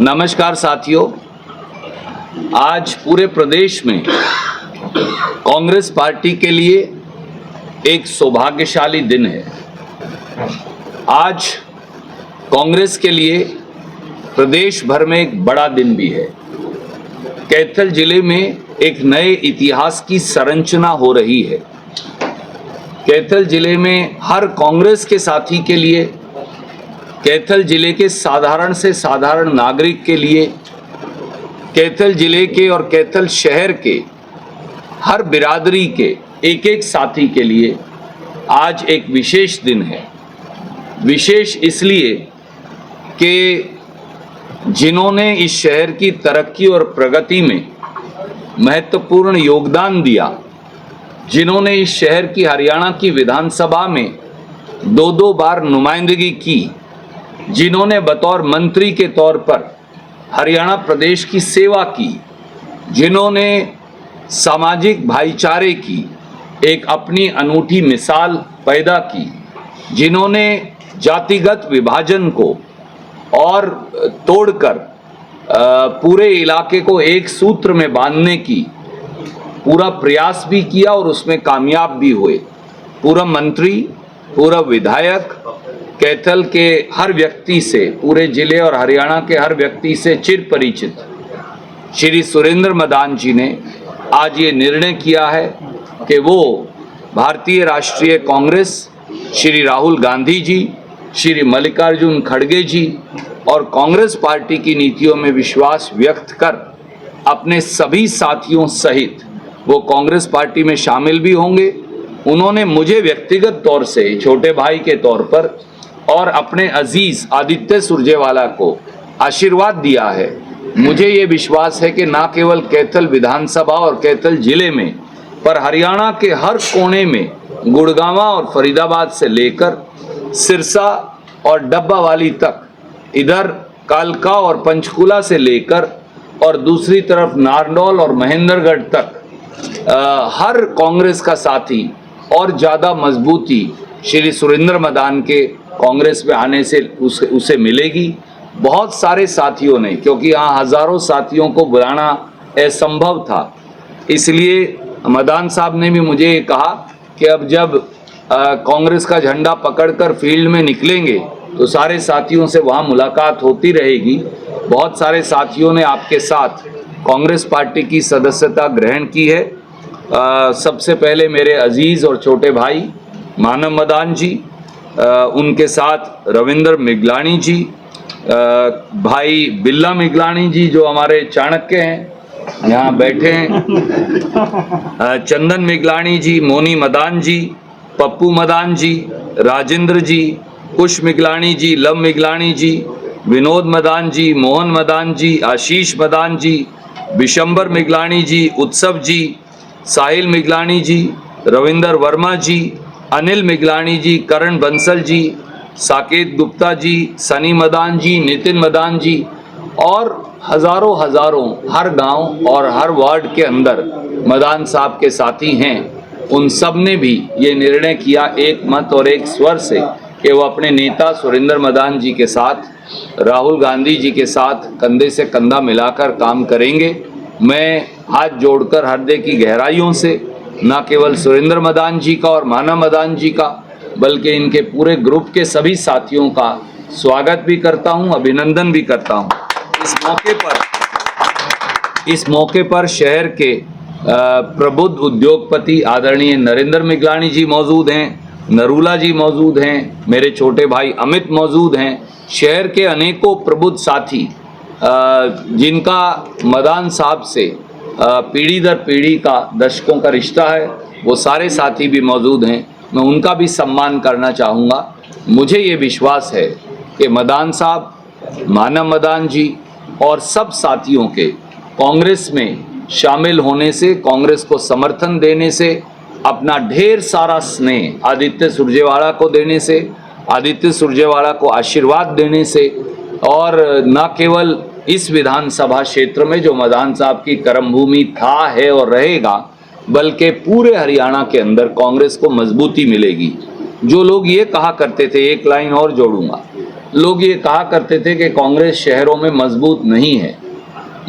नमस्कार साथियों, आज पूरे प्रदेश में कांग्रेस पार्टी के लिए एक सौभाग्यशाली दिन है। आज कांग्रेस के लिए प्रदेश भर में एक बड़ा दिन भी है। कैथल जिले में एक नए इतिहास की संरचना हो रही है। कैथल जिले में हर कांग्रेस के साथी के लिए, कैथल जिले के साधारण से साधारण नागरिक के लिए, कैथल जिले के और कैथल शहर के हर बिरादरी के एक एक साथी के लिए आज एक विशेष दिन है। विशेष इसलिए कि जिन्होंने इस शहर की तरक्की और प्रगति में महत्वपूर्ण योगदान दिया, जिन्होंने इस शहर की हरियाणा की विधानसभा में दो बार नुमाइंदगी की, जिन्होंने बतौर मंत्री के तौर पर हरियाणा प्रदेश की सेवा की, जिन्होंने सामाजिक भाईचारे की एक अपनी अनूठी मिसाल पैदा की, जिन्होंने जातिगत विभाजन को और तोड़कर पूरे इलाके को एक सूत्र में बांधने की पूरा प्रयास भी किया और उसमें कामयाब भी हुए। पूरा मंत्री, पूरा विधायक कैथल के हर व्यक्ति से, पूरे जिले और हरियाणा के हर व्यक्ति से चिर परिचित श्री सुरेंद्र मदान जी ने आज ये निर्णय किया है कि वो भारतीय राष्ट्रीय कांग्रेस, श्री राहुल गांधी जी, श्री मल्लिकार्जुन खड़गे जी और कांग्रेस पार्टी की नीतियों में विश्वास व्यक्त कर अपने सभी साथियों सहित वो कांग्रेस पार्टी में शामिल भी होंगे। उन्होंने मुझे व्यक्तिगत तौर से छोटे भाई के तौर पर और अपने अजीज आदित्य सुरजेवाला को आशीर्वाद दिया है। मुझे ये विश्वास है कि न केवल कैथल विधानसभा और कैथल जिले में, पर हरियाणा के हर कोने में, गुड़गांवा और फरीदाबाद से लेकर सिरसा और डब्बावाली तक, इधर कालका और पंचकुला से लेकर और दूसरी तरफ नारनौल और महेंद्रगढ़ तक हर कांग्रेस का साथी और ज़्यादा मजबूती श्री सुरेंद्र मदान के कांग्रेस में आने से उसे मिलेगी। बहुत सारे साथियों ने, क्योंकि यहाँ हजारों साथियों को बुलाना असंभव था, इसलिए मदान साहब ने भी मुझे कहा कि अब जब कांग्रेस का झंडा पकड़कर फील्ड में निकलेंगे तो सारे साथियों से वहाँ मुलाकात होती रहेगी। बहुत सारे साथियों ने आपके साथ कांग्रेस पार्टी की सदस्यता ग्रहण की है। सबसे पहले मेरे अजीज और छोटे भाई मानव मदान जी, उनके साथ रविंद्र मिगलानी जी, भाई बिल्ला मिगलानी जी जो हमारे चाणक्य हैं, यहाँ बैठे हैं, चंदन मिगलानी जी, मोनी मदान जी, पप्पू मदान जी, राजेंद्र जी, कुश मिगलानी जी, लव मिगलानी जी, विनोद मदान जी, मोहन मदान जी, आशीष मदान जी, विशंबर मिगलानी जी, उत्सव जी, साहिल मिगलानी जी, रविंदर वर्मा जी, अनिल मिगलानी जी, करण बंसल जी, साकेत गुप्ता जी, सनी मदान जी, नितिन मदान जी और हजारों हर गांव और हर वार्ड के अंदर मदान साहब के साथी हैं। उन सब ने भी ये निर्णय किया एक मत और एक स्वर से कि वो अपने नेता सुरेंद्र मदान जी के साथ, राहुल गांधी जी के साथ कंधे से कंधा मिलाकर काम करेंगे। मैं हाथ जोड़कर हृदय की गहराइयों से न केवल सुरेंद्र मदान जी का और मानव मदान जी का, बल्कि इनके पूरे ग्रुप के सभी साथियों का स्वागत भी करता हूं, अभिनंदन भी करता हूं। इस मौके पर शहर के प्रबुद्ध उद्योगपति आदरणीय नरेंद्र मिगलानी जी मौजूद हैं, नरूला जी मौजूद हैं, मेरे छोटे भाई अमित मौजूद हैं, शहर के अनेकों प्रबुद्ध साथी जिनका मदान साहब से पीढ़ी दर पीढ़ी का दशकों का रिश्ता है, वो सारे साथी भी मौजूद हैं। मैं उनका भी सम्मान करना चाहूँगा। मुझे ये विश्वास है कि मदान साहब, मानव मदान जी और सब साथियों के कांग्रेस में शामिल होने से, कांग्रेस को समर्थन देने से, अपना ढेर सारा स्नेह आदित्य सुरजेवाला को देने से, आदित्य सुरजेवाला को आशीर्वाद देने से, और न केवल इस विधानसभा क्षेत्र में जो मदान साहब की कर्मभूमि था, है और रहेगा, बल्कि पूरे हरियाणा के अंदर कांग्रेस को मजबूती मिलेगी। जो लोग ये कहा करते थे, एक लाइन और जोड़ूंगा, लोग ये कहा करते थे कि कांग्रेस शहरों में मजबूत नहीं है।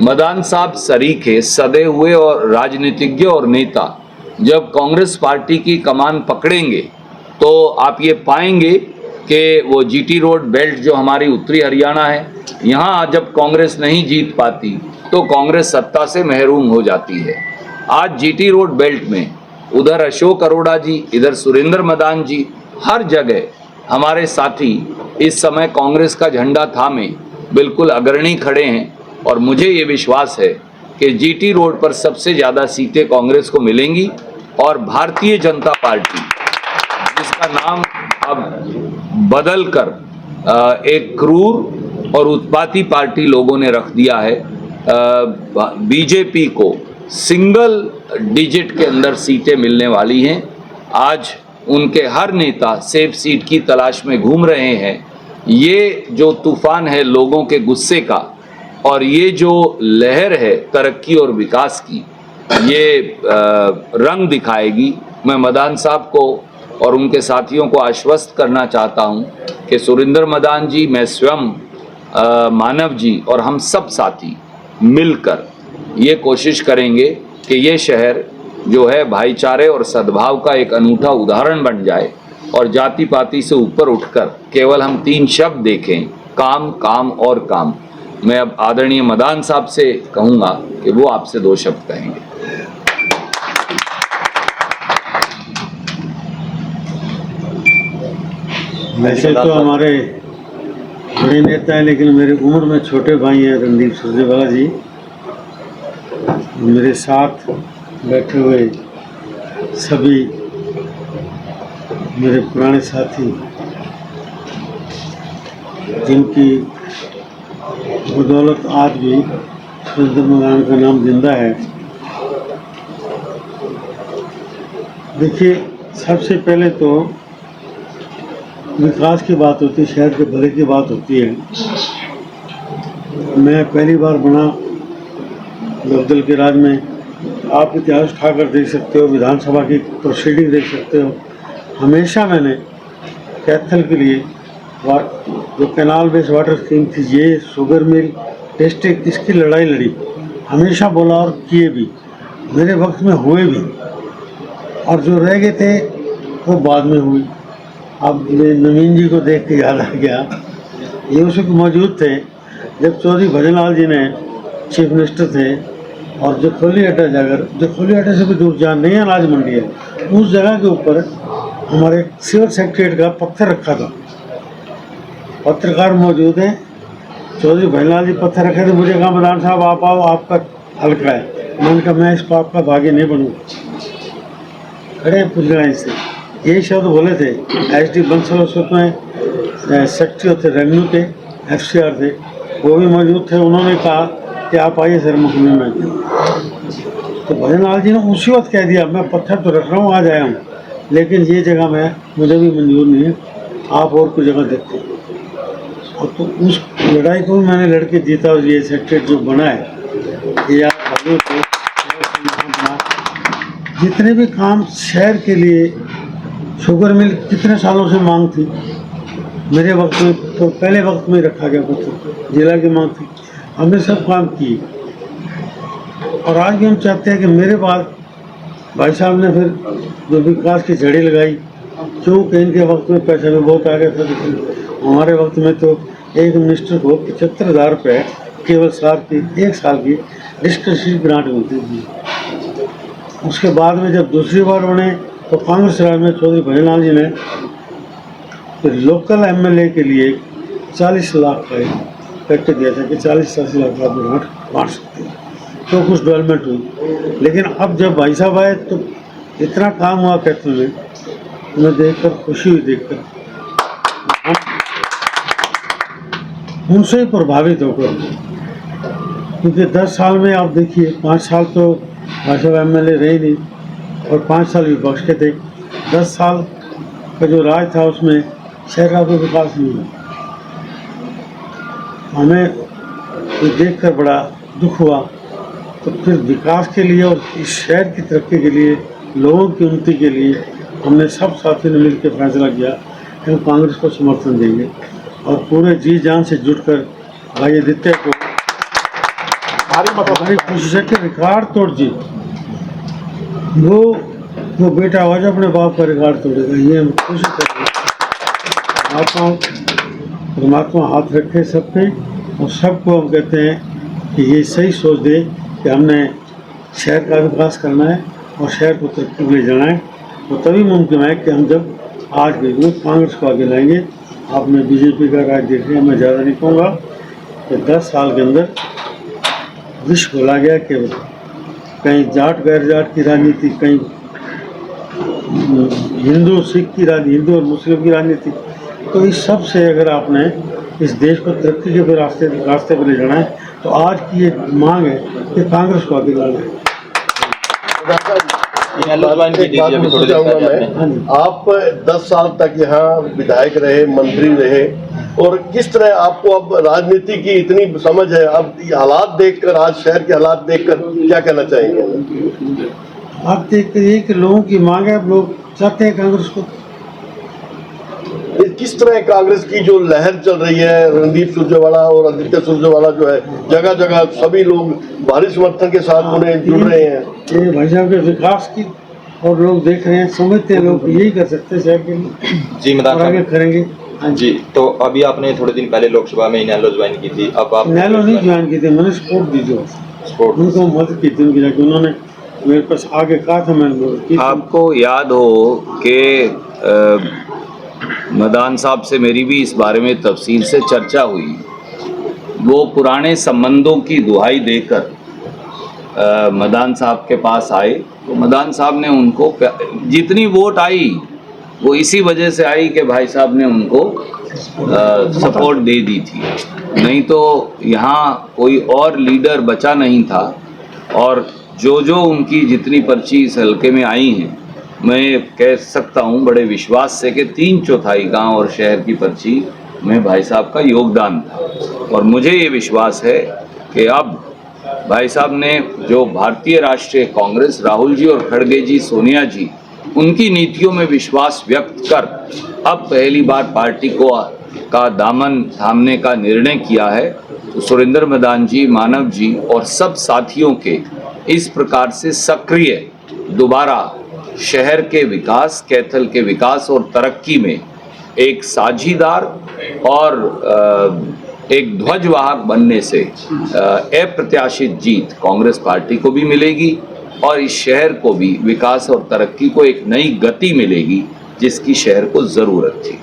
मदान साहब सरीखे, सदे हुए और राजनीतिज्ञ और नेता जब कांग्रेस पार्टी की कमान पकड़ेंगे तो आप ये पाएंगे कि वो जीटी रोड बेल्ट जो हमारी उत्तरी हरियाणा है, यहाँ जब कांग्रेस नहीं जीत पाती तो कांग्रेस सत्ता से महरूम हो जाती है। आज जीटी रोड बेल्ट में उधर अशोक अरोड़ा जी, इधर सुरेंद्र मदान जी, हर जगह हमारे साथी इस समय कांग्रेस का झंडा थामे बिल्कुल अग्रणी खड़े हैं और मुझे ये विश्वास है कि जीटी रोड पर सबसे ज़्यादा सीटें कांग्रेस को मिलेंगी और भारतीय जनता पार्टी, जिसका नाम अब बदल कर एक क्रूर और उत्पाती पार्टी लोगों ने रख दिया है, बीजेपी को सिंगल डिजिट के अंदर सीटें मिलने वाली हैं। आज उनके हर नेता सेफ सीट की तलाश में घूम रहे हैं। ये जो तूफान है लोगों के गुस्से का और ये जो लहर है तरक्की और विकास की, ये रंग दिखाएगी। मैं मदान साहब को और उनके साथियों को आश्वस्त करना चाहता हूं कि सुरेंद्र मदान जी, मैं स्वयं, मानव जी और हम सब साथी मिलकर ये कोशिश करेंगे कि ये शहर जो है भाईचारे और सद्भाव का एक अनूठा उदाहरण बन जाए और जाति पाति से ऊपर उठकर केवल हम 3 शब्द देखें, काम, काम और काम। मैं अब आदरणीय मदान साहब से कहूँगा कि वो आपसे 2 शब्द कहेंगे। वैसे तो हमारे बड़े नेता हैं, लेकिन मेरी उम्र में छोटे भाई हैं रणदीप सुरजेवाला जी। मेरे साथ बैठे हुए सभी मेरे पुराने साथी, जिनकी बदौलत आज भी सुरेंद्र मदान का नाम जिंदा है। देखिए, सबसे पहले तो विकास की बात होती है, शहर के भले की बात होती है। मैं पहली बार बना लोकदल के राज में, आप इतिहास उठाकर देख सकते हो, विधानसभा की प्रोसीडिंग देख सकते हो। हमेशा मैंने कैथल के लिए जो कैनाल बेस वाटर स्कीम थी, ये शुगर मिल डिस्ट्रिक्ट, इसकी लड़ाई लड़ी, हमेशा बोला और किए भी, मेरे वक्त में हुए भी, और जो रह गए थे वो बाद में हुई। अब नवीन जी को देख के याद आ गया, ये उस वक्त मौजूद थे जब चौधरी भजनलाल जी ने चीफ मिनिस्टर थे, और जो खोली अड्डा जाकर, जो खोली अड्डे से भी दूर जहाँ नई अनाज मंडी है, उस जगह के ऊपर हमारे सिविल सेक्रेटरीट का पत्थर रखा था। पत्रकार मौजूद हैं, चौधरी भजनलाल जी पत्थर रखे थे, मुझे कहा मदान साहब आप आओ, आपका हल्का है। मैंने कहा मैं इस पाप का भागी नहीं बनूँगा। खड़े पुजगराई से यही शब्द बोले थे। SD बंसल उस वक्त में सेक्रेटरी थे, रेवेन्यू के FCR थे, वो भी मौजूद थे। उन्होंने कहा कि आप आइए सर मुकम्मल में। तो भजनलाल जी ने उसी वक्त कह दिया, मैं पत्थर तो रख रहा हूँ, आज आया हूँ, लेकिन ये जगह में मुझे भी मंजूर नहीं है, आप और कोई जगह देखते। और तो उस लड़ाई को भी मैंने लड़के जीता, और ये सेक्रेटरी जो बना है, ये आप भाइयों को जितने भी काम शहर के लिए, शुगर मिल कितने सालों से मांग थी, मेरे वक्त में तो पहले वक्त में रखा गया कुछ जिला की मांग थी, हमने सब काम किए। और आज भी हम चाहते हैं कि मेरे बाद भाई साहब ने फिर जो विकास की जड़ी लगाई, क्योंकि इनके वक्त में पैसा भी बहुत आ गया था, लेकिन हमारे वक्त में तो एक मिनिस्टर को 75,000 रुपये केवल एक साल की डिस्क्रिप्शन ग्रांट मिलती थी। उसके बाद में जब दूसरी बार बने तो कांग्रेस राज में चौधरी भजनलाल जी ने फिर लोकल MLA के लिए 40 लाख का पैकेज दिया था कि 40-80 लाख का ग्रांट बांट सकते हैं, तो कुछ डेवलपमेंट हुई। लेकिन अब जब भाई साहब आए तो इतना काम हुआ कहते हुए, मैं देखकर खुशी हुई, देखकर उनसे ही प्रभावित होकर, क्योंकि 10 साल में आप देखिए, 5 साल तो भाई साहब MLA रहे नहीं और 5 साल विपक्ष के थे। 10 साल का जो राज था उसमें शहर का कोई विकास नहीं हुआ। हमें ये देखकर बड़ा दुख हुआ। तो फिर विकास के लिए और इस शहर की तरक्की के लिए, लोगों की उन्नति के लिए हमने सब साथियों ने मिलकर फैसला किया कि हम कांग्रेस को समर्थन देंगे। और पूरे जी जान से जुटकर भाई आदित्य को हमारी कोशिश है कि रिकॉर्ड तोड़ जीत वो बेटा आज अपने बाप का रिकॉर्ड तोड़ेगा, ये हम कोशिश करेंगे। परमात्मा हाथ रखे सब पे और सबको हम कहते हैं कि ये सही सोच दे कि हमने शहर का विकास करना है और शहर को तरक्की में ले जाना है। तो तभी मुमकिन है कि हम जब आज भी कांग्रेस को आगे लाएंगे। आपने बीजेपी का राज देख लिया, मैं ज़्यादा नहीं कहूँगा कि 10 साल के अंदर विश्व खोला गया केवल कहीं जाट गैर जाट की राजनीति, कहीं हिंदू सिख की राजनीति, हिंदू और मुस्लिम की राजनीति। तो इस सब से अगर आपने इस देश को तरक्की के रास्ते पर ले जाना है तो आज की एक मांग है कि कांग्रेस को आगे लाना है। एक बात पूछना चाहूंगा मैं, आप 10 साल तक यहाँ विधायक रहे, मंत्री रहे, और किस तरह आपको अब राजनीति की इतनी समझ है, अब ये हालात देखकर, आज शहर के हालात देखकर क्या कहना चाहेंगे? आप देखते हैं कि लोगों की मांग है, अब लोग चाहते हैं कांग्रेस को। किस तरह कांग्रेस की जो लहर चल रही है, रणदीप सुरजेवाला और आदित्य सुरजेवाला जो है, जगह जगह सभी लोग भारी समर्थन के साथ उन्हें जुड़ रहे हैं। ये भाई साहब के विकास की और लोग देख रहे हैं, समझते हैं लोग यही कर सकते हैं शहर के लिए जी। और आगे करेंगे। जी, तो अभी आपने थोड़े दिन पहले लोकसभा में इनेलो ज्वाइन की थी, अब आप नैलो नहीं ज्वाइन की थी, मैंने सपोर्ट दी थी, उनको मदद की थी उनकी, जाके उन्होंने मेरे पास आगे कहा था, मैंने आपको याद हो कि मदान साहब से मेरी भी इस बारे में तफसील से चर्चा हुई। वो पुराने संबंधों की दुहाई देकर मदान साहब के पास आए, तो मदान साहब ने उनको जितनी वोट आई वो इसी वजह से आई कि भाई साहब ने उनको सपोर्ट दे दी थी, नहीं तो यहाँ कोई और लीडर बचा नहीं था। और जो उनकी जितनी पर्ची इस हल्के में आई हैं, मैं कह सकता हूँ बड़े विश्वास से कि 3/4 गांव और शहर की पर्ची में भाई साहब का योगदान था। और मुझे ये विश्वास है कि अब भाई साहब ने जो भारतीय राष्ट्रीय कांग्रेस, राहुल जी और खड़गे जी, सोनिया जी, उनकी नीतियों में विश्वास व्यक्त कर अब पहली बार पार्टी का दामन थामने का निर्णय किया है। तो सुरेंद्र मदान जी, मानव जी और सब साथियों के इस प्रकार से सक्रिय दोबारा शहर के विकास, कैथल के विकास और तरक्की में एक साझीदार और एक ध्वजवाहक बनने से अप्रत्याशित जीत कांग्रेस पार्टी को भी मिलेगी और इस शहर को भी विकास और तरक्की को एक नई गति मिलेगी जिसकी शहर को ज़रूरत थी।